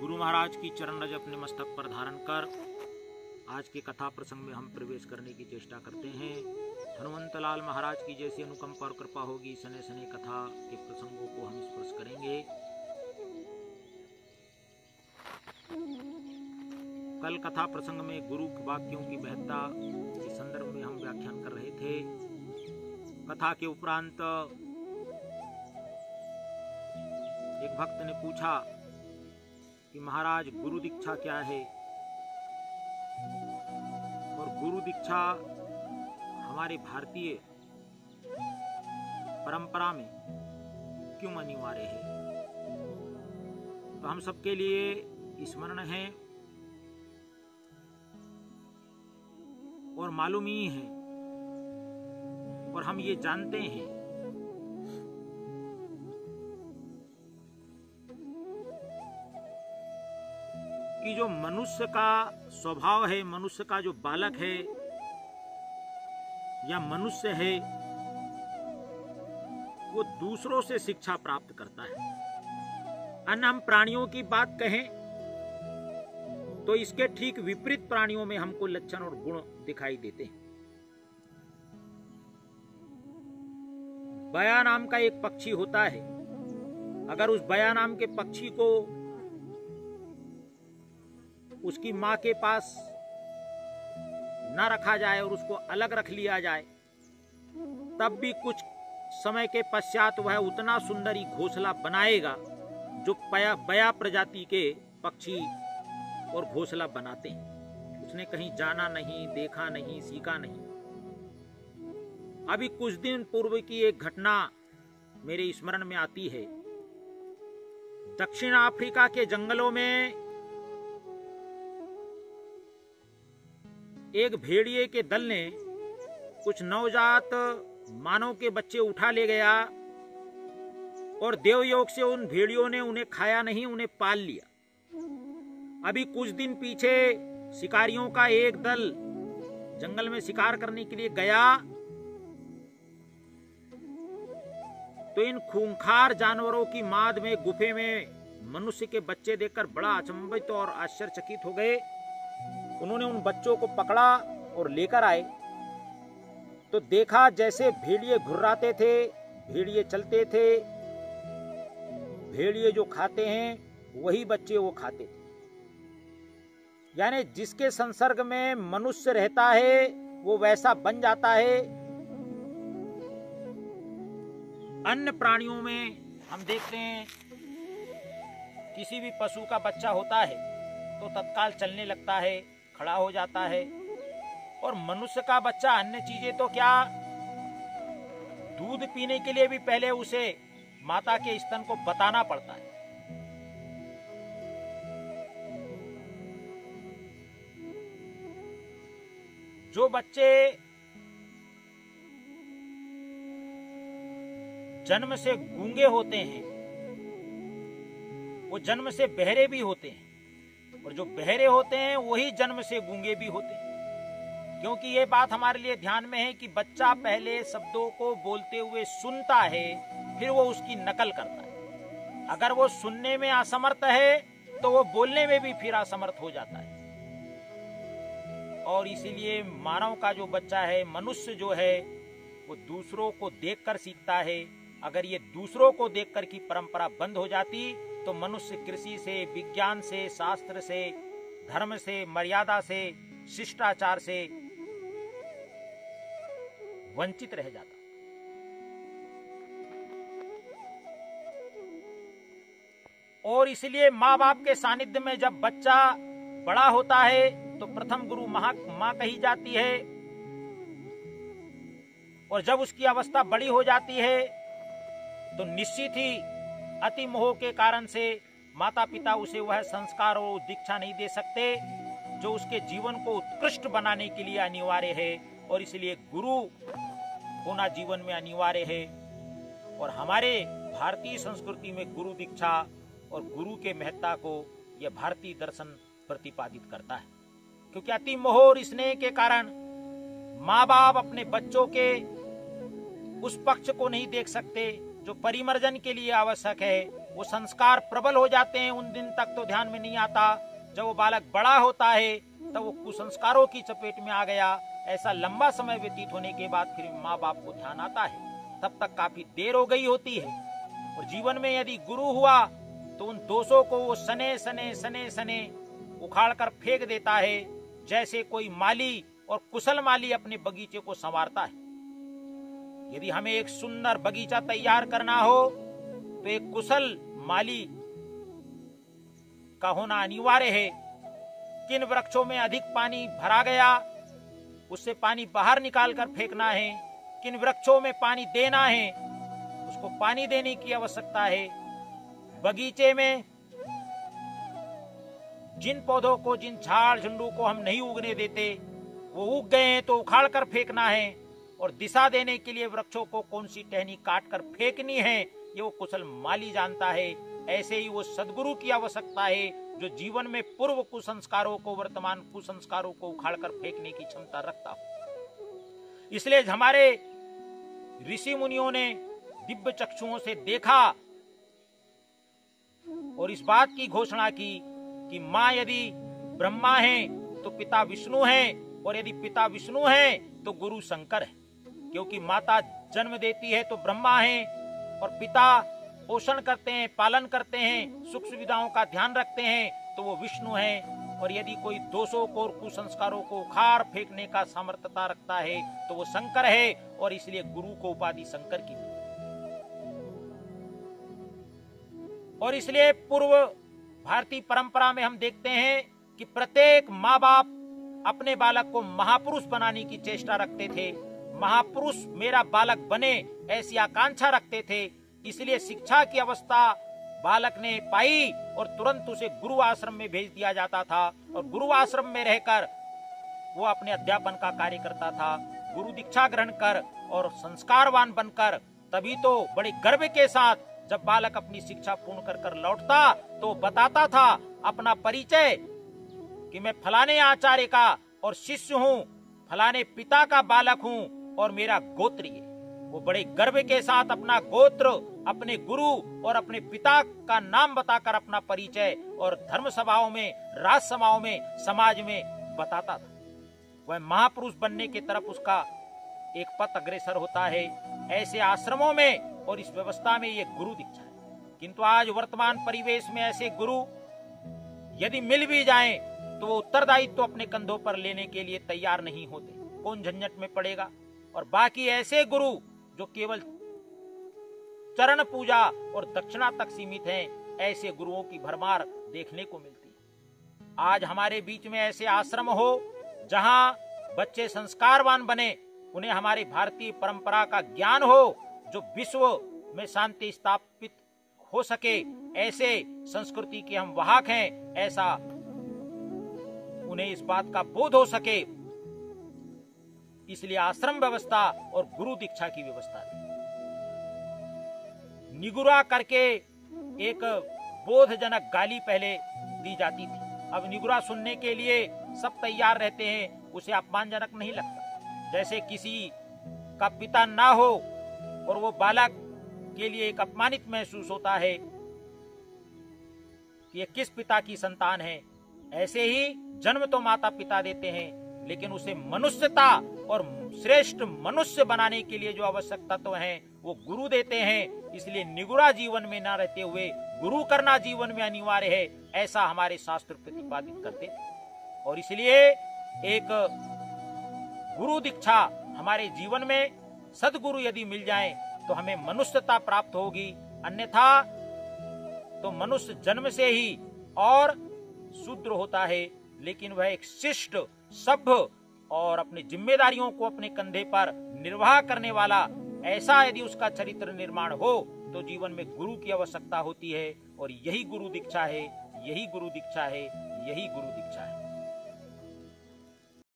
गुरु महाराज की चरण रज अपने मस्तक पर धारण कर आज के कथा प्रसंग में हम प्रवेश करने की चेष्टा करते हैं। हनुमंतलाल महाराज की जैसी अनुकंपा और कृपा होगी सने सने कथा के प्रसंगों को हम स्पर्श करेंगे। कल कथा प्रसंग में गुरु वाक्यों की महत्ता के संदर्भ में हम व्याख्यान कर रहे थे। कथा के उपरांत एक भक्त ने पूछा कि महाराज गुरु दीक्षा क्या है और गुरु दीक्षा हमारे भारतीय परंपरा में क्यों अनिवार्य है। तो हम सबके लिए स्मरण है और मालूम ही है और हम ये जानते हैं कि जो मनुष्य का स्वभाव है, मनुष्य का जो बालक है या मनुष्य है, वो दूसरों से शिक्षा प्राप्त करता है। अन्य हम प्राणियों की बात कहें तो इसके ठीक विपरीत प्राणियों में हमको लक्षण और गुण दिखाई देते हैं। बया नाम का एक पक्षी होता है। अगर उस बया नाम के पक्षी को उसकी मां के पास न रखा जाए और उसको अलग रख लिया जाए, तब भी कुछ समय के पश्चात वह उतना सुंदर ही घोंसला बनाएगा जो बया प्रजाति के पक्षी और घोंसला बनाते हैं। उसने कहीं जाना नहीं, देखा नहीं, सीखा नहीं। अभी कुछ दिन पूर्व की एक घटना मेरे स्मरण में आती है। दक्षिण अफ्रीका के जंगलों में एक भेड़िए के दल ने कुछ नवजात मानव के बच्चे उठा ले गया और देवयोग से उन भेड़ियों ने उन्हें खाया नहीं, उन्हें पाल लिया। अभी कुछ दिन पीछे शिकारियों का एक दल जंगल में शिकार करने के लिए गया तो इन खूंखार जानवरों की माद में गुफे में मनुष्य के बच्चे देखकर बड़ा अचंभित और आश्चर्यचकित हो गए। उन्होंने उन बच्चों को पकड़ा और लेकर आए तो देखा जैसे भेड़िए घुर्राते थे, भेड़िए चलते थे, भेड़िए जो खाते हैं वही बच्चे वो खाते थे। यानी जिसके संसर्ग में मनुष्य रहता है वो वैसा बन जाता है। अन्य प्राणियों में हम देखते हैं किसी भी पशु का बच्चा होता है तो तत्काल चलने लगता है, खड़ा हो जाता है। और मनुष्य का बच्चा अन्य चीजें तो क्या, दूध पीने के लिए भी पहले उसे माता के स्तन को बताना पड़ता है। जो बच्चे जन्म से गूंगे होते हैं वो जन्म से बहरे भी होते हैं और जो बहरे होते हैं वही जन्म से गूंगे भी होते हैं। क्योंकि ये बात हमारे लिए ध्यान में है कि बच्चा पहले शब्दों को बोलते हुए सुनता है, फिर वो उसकी नकल करता है। अगर वो सुनने में असमर्थ है तो वो बोलने में भी फिर असमर्थ हो जाता है। और इसीलिए मानव का जो बच्चा है, मनुष्य जो है, वो दूसरों को देखकर सीखता है। अगर ये दूसरों को देखकर की परंपरा बंद हो जाती तो मनुष्य कृषि से, विज्ञान से, शास्त्र से, धर्म से, मर्यादा से, शिष्टाचार से वंचित रह जाता। और इसलिए माँ बाप के सानिध्य में जब बच्चा बड़ा होता है तो प्रथम गुरु माँ कही जाती है। और जब उसकी अवस्था बड़ी हो जाती है तो निश्चित ही अति मोह के कारण से माता पिता उसे वह संस्कार और दीक्षा नहीं दे सकते जो उसके जीवन को उत्कृष्ट बनाने के लिए अनिवार्य है। और इसलिए गुरु होना जीवन में अनिवार्य है। और हमारे भारतीय संस्कृति में गुरु दीक्षा और गुरु के महत्ता को यह भारतीय दर्शन प्रतिपादित करता है। क्योंकि अति मोह और स्नेह के कारण माँ बाप अपने बच्चों के उस पक्ष को नहीं देख सकते जो परिमर्जन के लिए आवश्यक है, वो संस्कार प्रबल हो जाते हैं। उन दिन तक तो ध्यान में नहीं आता, जब वो बालक बड़ा होता है तब वो कुसंस्कारों की चपेट में आ गया। ऐसा लंबा समय व्यतीत होने के बाद फिर माँ बाप को ध्यान आता है, तब तक काफी देर हो गई होती है। और जीवन में यदि गुरु हुआ तो उन दोषों को वो सने सने उखाड़ कर फेंक देता है, जैसे कोई माली और कुशल माली अपने बगीचे को संवारता है। यदि हमें एक सुंदर बगीचा तैयार करना हो तो एक कुशल माली का होना अनिवार्य है। किन वृक्षों में अधिक पानी भरा गया, उससे पानी बाहर निकाल कर फेंकना है। किन वृक्षों में पानी देना है, उसको पानी देने की आवश्यकता है। बगीचे में जिन पौधों को, जिन झाड़ झंडू को हम नहीं उगने देते, वो उग गए हैं तो उखाड़ कर फेंकना है। और दिशा देने के लिए वृक्षों को कौन सी टहनी काट कर फेंकनी है, ये वो कुशल माली जानता है। ऐसे ही वो सद्गुरु की आवश्यकता है, जो जीवन में पूर्व कुसंस्कारों को, वर्तमान कुसंस्कारों को उखाड़ कर फेंकने की क्षमता रखता हो। इसलिए हमारे ऋषि मुनियों ने दिव्य चक्षुओं से देखा और इस बात की घोषणा की कि माँ यदि ब्रह्मा है तो पिता विष्णु है, और यदि पिता विष्णु है तो गुरु शंकर है। क्योंकि माता जन्म देती है तो ब्रह्मा है, और पिता पोषण करते हैं, पालन करते हैं, सुख सुविधाओं का ध्यान रखते हैं तो वो विष्णु है। और यदि कोई दोषों को और कुसंस्कारों को उखाड़ फेंकने का सामर्थ्यता रखता है तो वो शंकर है, और इसलिए गुरु को उपाधि शंकर की। और इसलिए पूर्व भारतीय परंपरा में हम देखते हैं कि प्रत्येक माँ बाप अपने बालक को महापुरुष बनाने की चेष्टा रखते थे। महापुरुष मेरा बालक बने, ऐसी आकांक्षा रखते थे। इसलिए शिक्षा की अवस्था बालक ने पाई और तुरंत उसे गुरु आश्रम में भेज दिया जाता था, और गुरु आश्रम में रहकर वो अपने अध्यापन का कार्य करता था। गुरु दीक्षा ग्रहण कर और संस्कारवान बनकर, तभी तो बड़े गर्व के साथ जब बालक अपनी शिक्षा पूर्ण कर लौटता तो बताता था अपना परिचय कि मैं फलाने आचार्य का और शिष्य हूँ, फलाने पिता का बालक हूँ और मेरा गोत्र ये। वो बड़े गर्व के साथ अपना गोत्र, अपने गुरु और अपने पिता का नाम बताकर अपना परिचय और धर्म सभाओं में, राज सभाओं में, समाज में बताता था। वह महापुरुष बनने की तरफ उसका एक पथ अग्रसर होता है। ऐसे आश्रमों में और इस व्यवस्था में ये गुरु दीक्षा है। किंतु आज वर्तमान परिवेश में ऐसे गुरु यदि मिल भी जाएं तो वो उत्तरदायित्व तो अपने कंधों पर लेने के लिए तैयार नहीं होते। कौन झंझट में पड़ेगा। और बाकी ऐसे गुरु जो केवल चरण पूजा और दक्षिणा तक सीमित हैं, ऐसे गुरुओं की भरमार देखने को मिलती है। आज हमारे बीच में ऐसे आश्रम हो जहां बच्चे संस्कारवान बने, उन्हें हमारी भारतीय परंपरा का ज्ञान हो, जो विश्व में शांति स्थापित हो सके, ऐसे संस्कृति के हम वाहक हैं, ऐसा उन्हें इस बात का बोध हो सके। इसलिए आश्रम व्यवस्था और गुरु दीक्षा की व्यवस्था थी। निगुरा करके एक बोधजनक गाली पहले दी जाती थी। अब निगुरा सुनने के लिए सब तैयार रहते हैं, उसे अपमानजनक नहीं लगता। जैसे किसी का पिता ना हो और वो बालक के लिए एक अपमानित महसूस होता है कि ये किस पिता की संतान है। ऐसे ही जन्म तो माता पिता देते हैं, लेकिन उसे मनुष्यता और श्रेष्ठ मनुष्य बनाने के लिए जो आवश्यक तत्व हैं वो गुरु देते हैं। इसलिए निगुरा जीवन में न रहते हुए गुरु करना जीवन में अनिवार्य है, ऐसा हमारे शास्त्र प्रतिपादित करते हैं। और इसलिए एक गुरु दीक्षा हमारे जीवन में, सदगुरु यदि मिल जाए तो हमें मनुष्यता प्राप्त होगी। अन्यथा तो मनुष्य जन्म से ही और शूद्र होता है, लेकिन वह एक शिष्ट, सभ्य और अपनी जिम्मेदारियों को अपने कंधे पर निर्वाह करने वाला, ऐसा यदि उसका चरित्र निर्माण हो तो जीवन में गुरु की आवश्यकता होती है। और यही गुरु दीक्षा है, यही गुरु दीक्षा है, यही गुरु दीक्षा है।